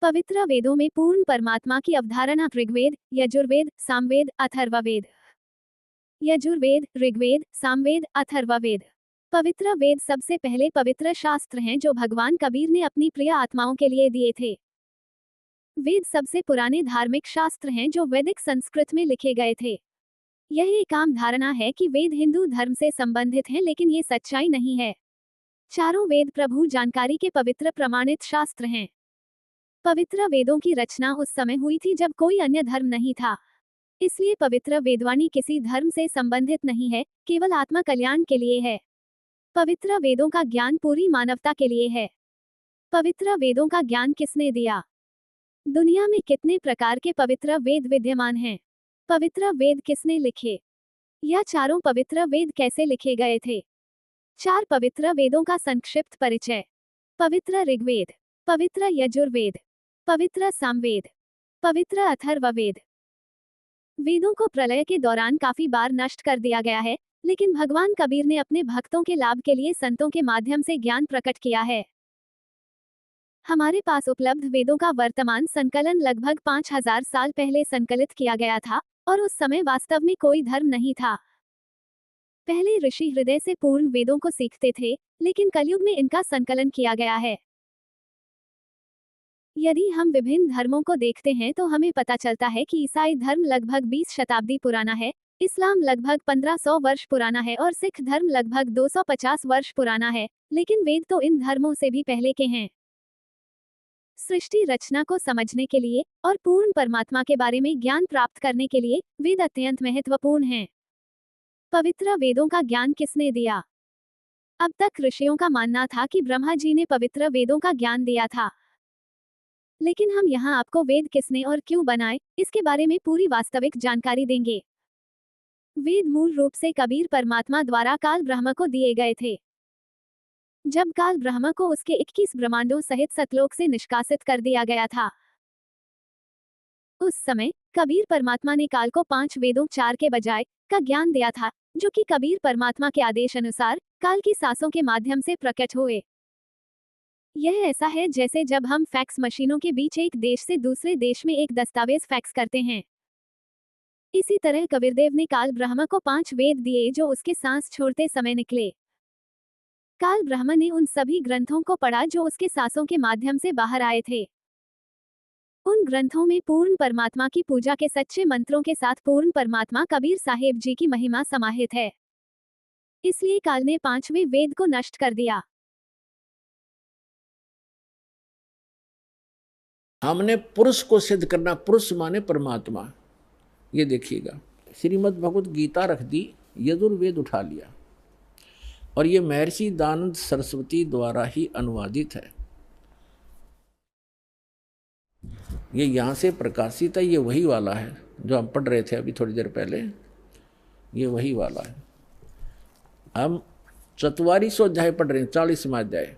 पवित्र वेदों में पूर्ण परमात्मा की अवधारणा ऋग्वेद, यजुर्वेद, सामवेद, अथर्ववेद। यजुर्वेद, ऋग्वेद, सामवेद, अथर्ववेद। पवित्र वेद सबसे पहले पवित्र शास्त्र हैं जो भगवान कबीर ने अपनी प्रिय आत्माओं के लिए दिए थे। वेद सबसे पुराने धार्मिक शास्त्र हैं जो वैदिक संस्कृत में लिखे गए थे। यह एक आम धारणा है कि वेद हिंदू धर्म से संबंधित हैं, लेकिन ये सच्चाई नहीं है। चारों वेद प्रभु जानकारी के पवित्र प्रमाणित शास्त्र हैं। पवित्र वेदों की रचना उस समय हुई थी जब कोई अन्य धर्म नहीं था। इसलिए पवित्र वेदवाणी किसी धर्म से संबंधित नहीं है, केवल आत्मा कल्याण के लिए है। पवित्र वेदों का ज्ञान पूरी मानवता के लिए है। पवित्र वेदों का ज्ञान किसने दिया? दुनिया में कितने प्रकार के पवित्र वेद विद्यमान हैं? पवित्र वेद किसने लिखे? या चारों पवित्र वेद कैसे लिखे गए थे? 4 पवित्र वेदों का संक्षिप्त परिचय। पवित्र ऋग्वेद, पवित्र यजुर्वेद, पवित्र सामवेद, पवित्र अथर्ववेद। वेदों को प्रलय के दौरान काफी बार नष्ट कर दिया गया है, लेकिन भगवान कबीर ने अपने भक्तों के लाभ के लिए संतों के माध्यम से ज्ञान प्रकट किया है। हमारे पास उपलब्ध वेदों का वर्तमान संकलन लगभग 5000 साल पहले संकलित किया गया था, और उस समय वास्तव में कोई धर्म नहीं था। पहले ऋषि हृदय से पूर्ण वेदों को सीखते थे, लेकिन कलयुग में इनका संकलन किया गया है। यदि हम विभिन्न धर्मों को देखते हैं तो हमें पता चलता है कि ईसाई धर्म लगभग 20 शताब्दी पुराना है, इस्लाम लगभग 1500 वर्ष पुराना है और सिख धर्म लगभग 250 वर्ष पुराना है, लेकिन वेद तो इन धर्मों से भी पहले के हैं। सृष्टि रचना को समझने के लिए और पूर्ण परमात्मा के बारे में ज्ञान प्राप्त करने के लिए वेद अत्यंत महत्वपूर्ण हैं। पवित्र वेदों का ज्ञान किसने दिया? अब तक ऋषियों का मानना था कि ब्रह्मा जी ने पवित्र वेदों का ज्ञान दिया था, लेकिन हम यहाँ आपको वेद किसने और क्यों बनाए, इसके बारे में पूरी वास्तविक जानकारी देंगे। वेद मूल रूप से कबीर परमात्मा द्वारा काल ब्रह्म को दिए गए थे। जब काल ब्रह्म को उसके 21 ब्रह्मांडों सहित सतलोक से निष्कासित कर दिया गया था, उस समय कबीर परमात्मा ने काल को 5 वेदों 4 के बजाय का ज्ञान दिया था, जो कि कबीर परमात्मा के आदेश अनुसार काल की सांसों के माध्यम से प्रकट हुए। यह ऐसा है जैसे जब हम फैक्स मशीनों के बीच एक देश से दूसरे देश में एक दस्तावेज फैक्स करते हैं। इसी तरह कबीरदेव ने काल ब्रह्म को 5 वेद दिए जो उसके सांस छोड़ते समय निकले। काल ब्रह्म ने उन सभी ग्रंथों को पढ़ा जो उसके सांसों के माध्यम से बाहर आए थे। उन ग्रंथों में पूर्ण परमात्मा की पूजा के सच्चे मंत्रों के साथ पूर्ण परमात्मा कबीर साहेब जी की महिमा समाहित है। इसलिए काल ने 5वें वेद को नष्ट कर दिया। हमने पुरुष को सिद्ध करना, पुरुष माने परमात्मा। ये देखिएगा, श्रीमद् भगवत गीता रख दी, यजुर्वेद उठा लिया, और ये महर्षि दानंद सरस्वती द्वारा ही अनुवादित है। ये यहाँ से प्रकाशित है, ये वही वाला है जो हम पढ़ रहे थे अभी थोड़ी देर पहले, ये वही वाला है। हम 4400 अध्याय पढ़ रहे हैं, 40वां अध्याय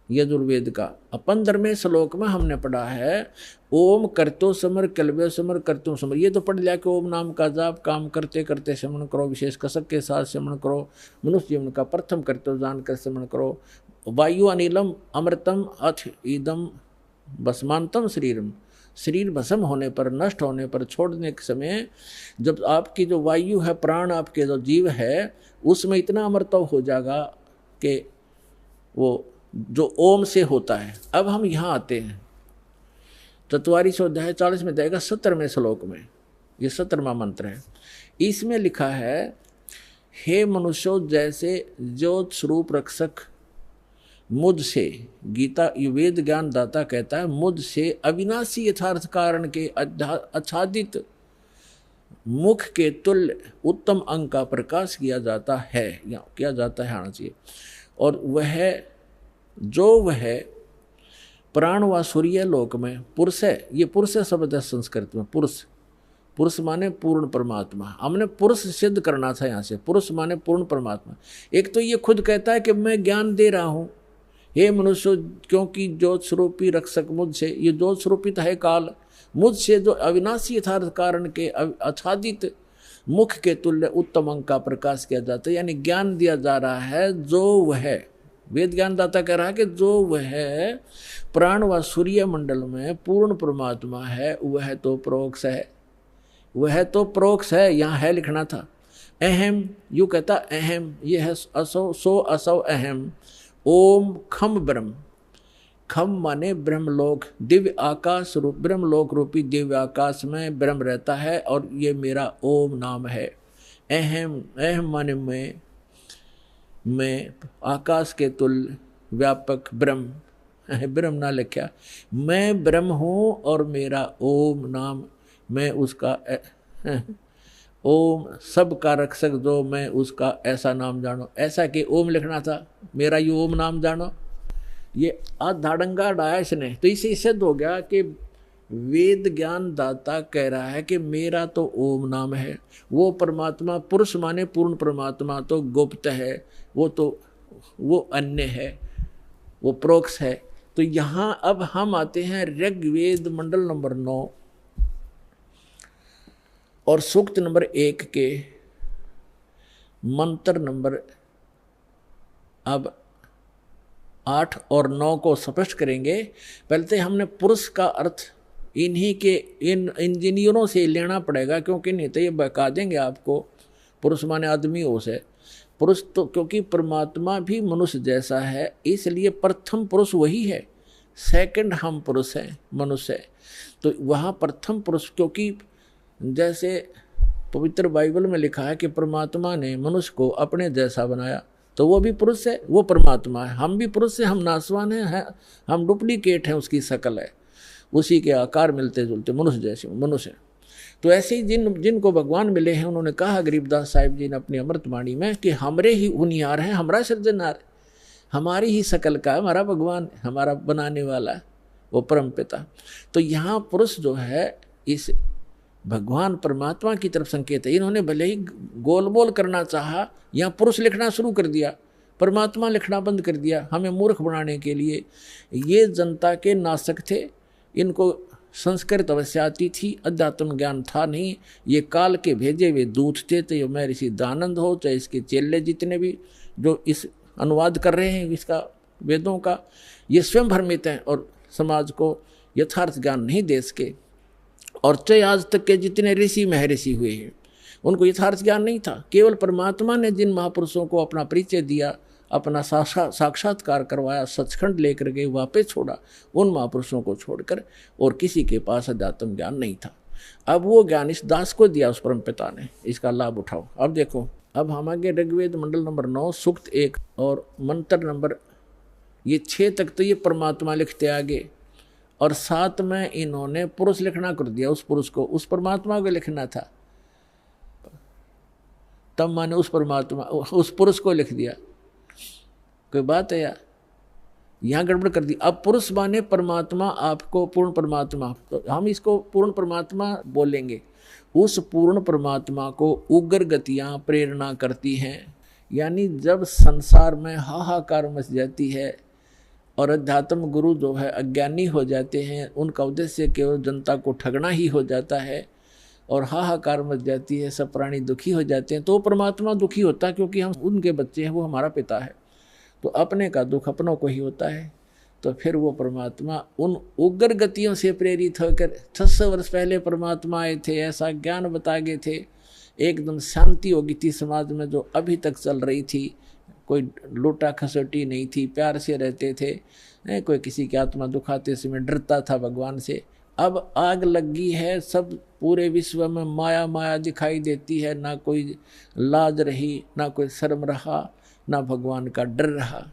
यजुर्वेद का। 15वें श्लोक में हमने पढ़ा है ओम करतो समर कलवे समर करतो समर। ये तो पढ़ लिया कि ओम नाम का जाप काम करते करते श्रवण करो, विशेष कसक के साथ श्रवण करो, मनुष्य जीवन का प्रथम करतो जानकर श्रवण करो। वायु अनिलम अमृतम अथ ईदम भस्मांतम शरीरम। शरीर भस्म होने पर, नष्ट होने पर, छोड़ने के समय जब आपकी जो वायु है, प्राण आपके जो जीव है, उसमें इतना अमृतव हो जाएगा कि वो जो ओम से होता है। अब हम यहाँ आते हैं 4400 अध्याय 40 में जाएगा 17वें श्लोक में, ये 17वां मंत्र है। इसमें लिखा है हे मनुष्यों, जैसे ज्योत स्वरूप रक्षक मुझसे, गीता वेद ज्ञान दाता कहता है, मुझसे अविनाशी यथार्थ कारण के आच्छादित मुख के तुल्य उत्तम अंग का प्रकाश किया जाता है, या किया जाता है आना चाहिए। और वह प्राण व सूर्य लोक में पुरुष है। ये पुरुष शब्द है संस्कृत में, पुरुष। पुरुष माने पूर्ण परमात्मा। हमने पुरुष सिद्ध करना था यहाँ से, पुरुष माने पूर्ण परमात्मा। एक तो ये खुद कहता है कि मैं ज्ञान दे रहा हूँ, हे मनुष्य, क्योंकि ज्योत स्वरूपी रक्षक मुझसे, ये ज्योत स्वरूपित है काल, मुझसे जो अविनाशी यथार्थ कारण के आच्छादित मुख के तुल्य उत्तम अंग का प्रकाश किया जाता है, यानी ज्ञान दिया जा रहा है। जो वह वेद ज्ञानदाता कह रहा है कि जो वह प्राण व सूर्य मंडल में पूर्ण परमात्मा है वह तो प्रोक्ष है, वह तो प्रोक्ष है। यहाँ है लिखना था। अहम यू कहता अहम, ये है असौ सो असौ अहम। ओम खम ब्रह्म, खम माने ब्रह्मलोक, दिव्य आकाश रूप ब्रह्मलोक रूपी दिव्य आकाश में ब्रह्म रहता है और ये मेरा ओम नाम है। अहम, अहम माने मैं आकाश के तुल्य व्यापक ब्रह्म, ब्रह्म ना लिखा, मैं ब्रह्म हूँ और मेरा ओम नाम, मैं उसका ओम सबका रक्षक जो मैं उसका ऐसा नाम जानो। ऐसा कि ओम लिखना था, मेरा ये ओम नाम जानो। ये आधाड़ंगा डाया इसने, तो इसे सिद्ध हो गया कि वेद ज्ञान दाता कह रहा है कि मेरा तो ओम नाम है। वो परमात्मा पुरुष माने पूर्ण परमात्मा तो गुप्त है, वो अन्य है, वो प्रोक्ष है। तो यहाँ अब हम आते हैं ऋग्वेद मंडल नंबर 9 और सूक्त नंबर 1 के मंत्र नंबर अब 8 और 9 को स्पष्ट करेंगे। पहले तो हमने पुरुष का अर्थ इन्हीं के इन इंजीनियरों से लेना पड़ेगा, क्योंकि नहीं तो ये बता देंगे आपको पुरुष माने आदमी हो से। पुरुष तो क्योंकि परमात्मा भी मनुष्य जैसा है, इसलिए प्रथम पुरुष वही है, सेकंड हम पुरुष हैं, मनुष्य है। तो वहाँ प्रथम पुरुष, क्योंकि जैसे पवित्र बाइबल में लिखा है कि परमात्मा ने मनुष्य को अपने जैसा बनाया, तो वो भी पुरुष है, वो परमात्मा है। हम भी पुरुष से, हम नासवान हैं, हम डुप्लीकेट हैं, उसकी शकल है, उसी के आकार मिलते जुलते मनुष्य जैसे मनुष्य। तो ऐसे ही जिनको भगवान मिले हैं, उन्होंने कहा गरीबदास साहिब जी ने अपनी अमृतवाणी में कि हमरे ही उनियार हैं, हमारा सृजनहार, हमारी ही शकल का हमारा भगवान, हमारा बनाने वाला वो परम पिता। तो यहाँ पुरुष जो है इस भगवान परमात्मा की तरफ संकेत है। इन्होंने भले ही गोल बोल करना चाहा, यहाँ पुरुष लिखना शुरू कर दिया, परमात्मा लिखना बंद कर दिया, हमें मूर्ख बनाने के लिए। ये जनता के नासक थे, इनको संस्कृत अवश्य आती थी, अध्यात्म ज्ञान था नहीं। ये काल के भेजे हुए दूत थे, तो ये महर्षि दानंद हो चाहे इसके चेले जितने भी जो इस अनुवाद कर रहे हैं इसका वेदों का, ये स्वयं भ्रमित हैं और समाज को यथार्थ ज्ञान नहीं दे सके। और चाहे आज तक के जितने ऋषि महर्षि हुए हैं उनको यथार्थ ज्ञान नहीं था। केवल परमात्मा ने जिन महापुरुषों को अपना परिचय दिया, अपना साक्षात्कार करवाया, सचखंड लेकर के वापस छोड़ा, उन महापुरुषों को छोड़कर और किसी के पास अध्यात्म ज्ञान नहीं था। अब वो ज्ञान इस दास को दिया उस परम पिता ने, इसका लाभ उठाओ। अब देखो, अब हम आगे ऋग्वेद मंडल नंबर 9 सूक्त 1 और मंत्र नंबर ये 6 तक तो ये परमात्मा लिखते आगे, और 7 में इन्होंने पुरुष लिखना कर दिया। उस पुरुष को, उस परमात्मा को लिखना था, तब माने उस परमात्मा उस पुरुष को लिख दिया। कोई बात है यार, यहाँ गड़बड़ कर दी। अब पुरुष माने परमात्मा, आपको पूर्ण परमात्मा, तो हम इसको पूर्ण परमात्मा बोलेंगे। उस पूर्ण परमात्मा को उग्र गतियाँ प्रेरणा करती हैं, यानी जब संसार में हाहाकार मच जाती है और अध्यात्म गुरु जो है अज्ञानी हो जाते हैं, उनका उद्देश्य केवल जनता को ठगना ही हो जाता है और हाहाकार मच जाती है, सब प्राणी दुखी हो जाते हैं, तो परमात्मा दुखी होता है, क्योंकि हम उनके बच्चे हैं, वो हमारा पिता है, तो अपने का दुख अपनों को ही होता है। तो फिर वो परमात्मा उन उग्र गतियों से प्रेरित होकर 600 वर्ष पहले परमात्मा आए थे, ऐसा ज्ञान बता गए थे, एकदम शांति हो गई थी समाज में जो अभी तक चल रही थी। कोई लूटा खसोटी नहीं थी, प्यार से रहते थे, कोई किसी की आत्मा दुखाते समय डरता था भगवान से। अब आग लगी है, सब पूरे विश्व में माया माया दिखाई देती है, ना कोई लाज रही, ना कोई शर्म रहा, ना भगवान का डर रहा।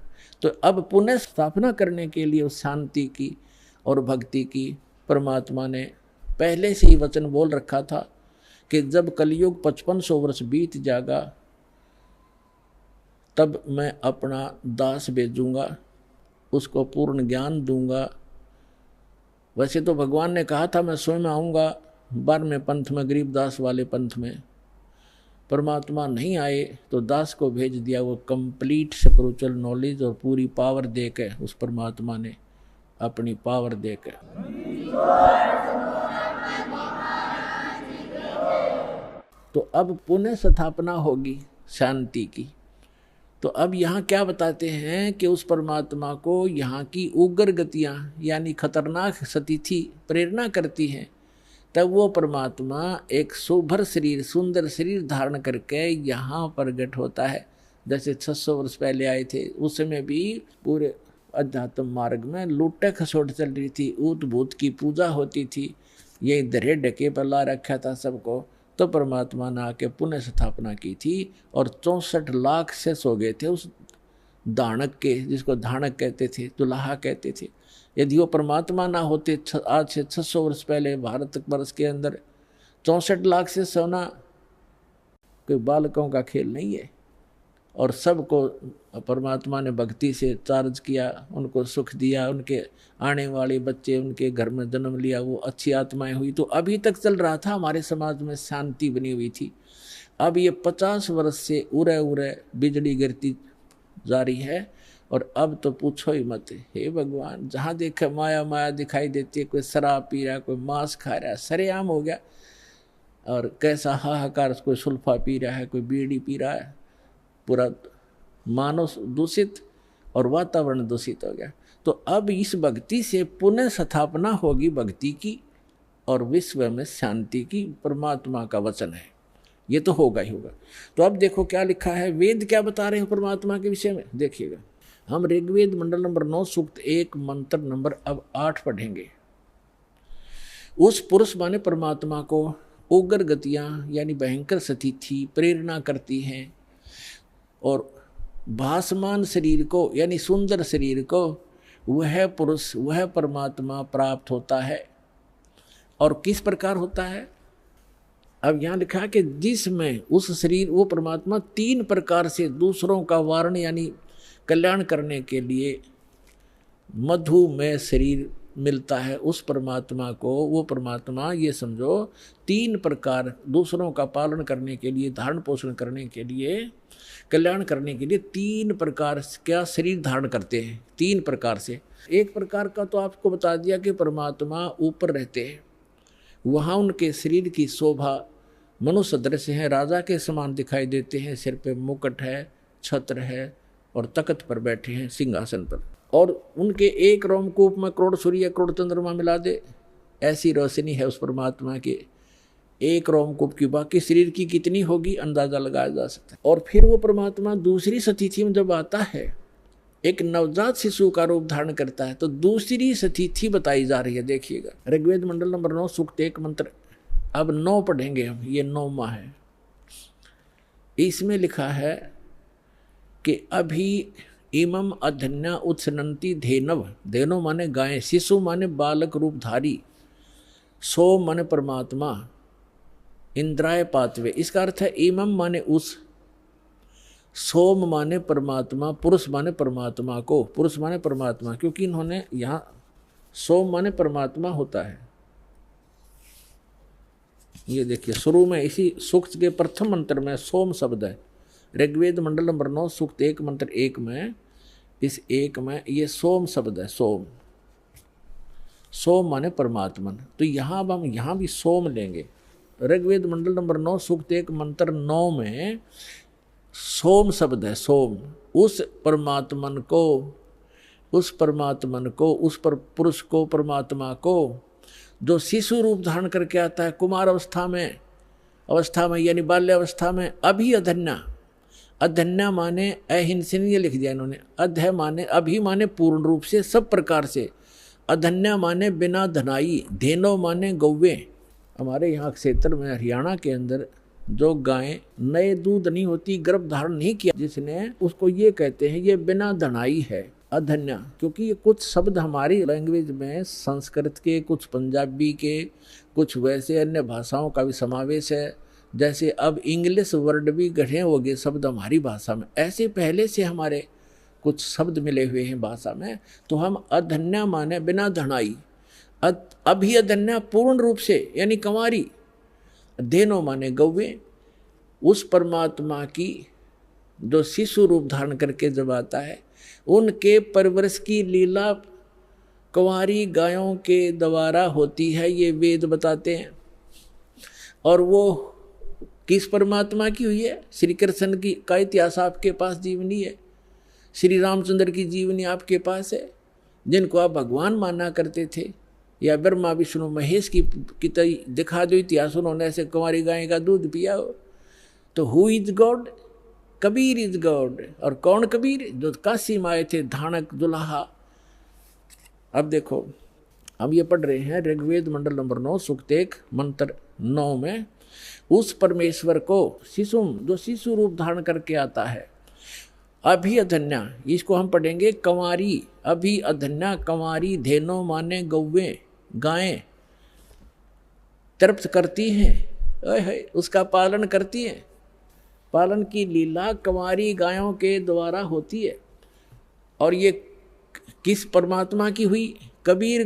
तो अब पुनः स्थापना करने के लिए उस शांति की और भक्ति की परमात्मा ने पहले से ही वचन बोल रखा था कि जब कलयुग 5500 वर्ष बीत जाएगा तब मैं अपना दास भेजूंगा, उसको पूर्ण ज्ञान दूंगा। वैसे तो भगवान ने कहा था मैं स्वयं आऊँगा 12वें पंथ में, गरीबदास वाले पंथ में। परमात्मा नहीं आए तो दास को भेज दिया, वो कंप्लीट स्पिरिचुअल नॉलेज और पूरी पावर दे के, उस परमात्मा ने अपनी पावर दे के। तो अब पुनः स्थापना होगी शांति की। तो अब यहाँ क्या बताते हैं कि उस परमात्मा को यहाँ की उग्र गतियाँ यानी खतरनाक स्थिति प्रेरणा करती हैं, तब वो परमात्मा एक सुभर शरीर सुंदर शरीर धारण करके यहाँ प्रकट होता है। जैसे 600 वर्ष पहले आए थे, उस समय भी पूरे अध्यात्म मार्ग में लूटे खसोट चल रही थी, ऊत भूत की पूजा होती थी, ये दरे ढके पर ला रखा था सबको। तो परमात्मा ने आके पुनः स्थापना की थी और 64 लाख से सो गए थे उस दानक के, जिसको धानक कहते थे, दुल्हा कहते थे। यदि वो परमात्मा ना होते आज से 600 वर्ष पहले भारत वर्ष के अंदर 64 लाख से सोना कोई बालकों का खेल नहीं है। और सबको परमात्मा ने भक्ति से चार्ज किया, उनको सुख दिया, उनके आने वाले बच्चे उनके घर में जन्म लिया, वो अच्छी आत्माएं हुई। तो अभी तक चल रहा था, हमारे समाज में शांति बनी हुई थी। अब ये 50 वर्ष से उरे उरे बिजली गिरती जा रही है और अब तो पूछो ही मत। हे भगवान, जहाँ देखे माया माया दिखाई देती है, कोई शराब पी रहा है, कोई मांस खा रहा है, सरेआम हो गया। और कैसा हाहाकार, कोई सुल्फा पी रहा है, कोई बीड़ी पी रहा है, पूरा मानव दूषित और वातावरण दूषित हो गया। तो अब इस भक्ति से पुनः स्थापना होगी भक्ति की और विश्व में शांति की, परमात्मा का वचन है, ये तो होगा ही होगा। तो अब देखो क्या लिखा है, वेद क्या बता रहे हैं परमात्मा के विषय में, देखिएगा। हम ऋग्वेद मंडल नंबर 9 सूक्त 1 मंत्र नंबर अब 8 पढ़ेंगे। उस पुरुष माने परमात्मा को उग्र गतियां यानी भयंकर स्थिति प्रेरणा करती हैं और भासमान शरीर को यानी सुंदर शरीर को वह पुरुष वह परमात्मा प्राप्त होता है। और किस प्रकार होता है, अब यहाँ लिखा है कि जिसमें उस शरीर वो परमात्मा 3 प्रकार से दूसरों का वारण यानी कल्याण करने के लिए मधुमेह शरीर मिलता है। उस परमात्मा को वो परमात्मा ये समझो 3 प्रकार दूसरों का पालन करने के लिए, धारण पोषण करने के लिए, कल्याण करने के लिए 3 प्रकार क्या शरीर धारण करते हैं। 3 प्रकार से, एक प्रकार का तो आपको बता दिया कि परमात्मा ऊपर रहते हैं, वहाँ उनके शरीर की शोभा मनुष्य दृश्य है, राजा के समान दिखाई देते हैं, सिर पे मुकुट है, छत्र है और तख्त पर बैठे हैं सिंहासन पर। और उनके एक रोमकूप में करोड़ सूर्य करोड़ चंद्रमा मिला दे, ऐसी रोशनी है उस परमात्मा के एक रोमकूप की। बाकी शरीर की कितनी होगी अंदाजा लगाया जा सकता है। और फिर वो परमात्मा दूसरी स्थिति में जब आता है, एक नवजात शिशु का रूप धारण करता है, तो दूसरी स्थिति बताई जा रही है। देखिएगा, ऋग्वेद मंडल नंबर 9 सूक्त 1 मंत्र अब 9 पढ़ेंगे हम, ये 9वां है। इसमें लिखा है कि अभी इमम अधन्या उत्सनंती धेनव, धेनो माने गाय, शिशु माने बालक रूपधारी, सोम माने परमात्मा, इंद्राय पातवे। इसका अर्थ है इमम माने उस, सोम माने परमात्मा, पुरुष माने परमात्मा को, पुरुष माने परमात्मा, क्योंकि इन्होंने यहाँ सोम माने परमात्मा होता है। ये देखिए शुरू में इसी सूक्त के प्रथम मंत्र में सोम शब्द है। ऋग्वेद मंडल नंबर 9 सूक्त 1 मंत्र 1 में, इस 1 में ये सोम शब्द है। सोम, सोम माने परमात्मन। तो यहाँ अब हम यहाँ भी सोम लेंगे। ऋग्वेद मंडल नंबर 9 सूक्त 1 मंत्र 9 में सोम शब्द है। सोम, उस परमात्मन को, उस परमात्मन को, उस पर पुरुष को, परमात्मा को जो शिशु रूप धारण करके आता है कुमार अवस्था में यानी बाल्यावस्था में। अभी अधन्या, अधन्या माने अहिंसन, ये लिख दिया इन्होंने। अध्य माने अभी माने पूर्ण रूप से, सब प्रकार से। अधन्या माने बिना धनाई, धेनो माने गौवे। हमारे यहाँ क्षेत्र में हरियाणा के अंदर जो गायें नए दूध नहीं होती, गर्भ धारण नहीं किया जिसने, उसको ये कहते हैं ये बिना धनाई है, अधन्या। क्योंकि ये कुछ शब्द हमारी लैंग्वेज में संस्कृत के, कुछ पंजाबी के, कुछ वैसे अन्य भाषाओं का भी समावेश है। जैसे अब इंग्लिश वर्ड भी गढ़े हो गए शब्द हमारी भाषा में, ऐसे पहले से हमारे कुछ शब्द मिले हुए हैं भाषा में। तो हम अधन्या माने बिना धनाई, अभी अधन्या पूर्ण रूप से यानी कंवारी, धेनो माने गौवे। उस परमात्मा की जो शिशु रूप धारण करके जब आता है, उनके परवरिश की लीला कंवारी गायों के द्वारा होती है, ये वेद बताते हैं। और वो किस परमात्मा की हुई है? श्री कृष्ण की का इतिहास आपके पास जीवनी है, श्री रामचंद्र की जीवनी आपके पास है, जिनको आप भगवान माना करते थे, या ब्रह्मा विष्णु महेश की दिखा दो इतिहास, उन्होंने ऐसे कुंवारी गाय का दूध पिया हो। तो who is God? Kabir is God. और कौन कबीर? जो काशी में आए थे, धानक दुल्हा। अब देखो, हम ये पढ़ रहे हैं ऋग्वेद मंडल नंबर 9 सूक्त 1 मंत्र 9 में, उस परमेश्वर को शिशुम, जो शिशु रूप धारण करके आता है, अभी अधन्या, इसको हम पढ़ेंगे कंवारी, अभी अधन्या कंवारी, धेनो माने गौवें, गायें तृप्त करती हैं, उसका पालन करती हैं। पालन की लीला कंवारी गायों के द्वारा होती है। और ये किस परमात्मा की हुई? कबीर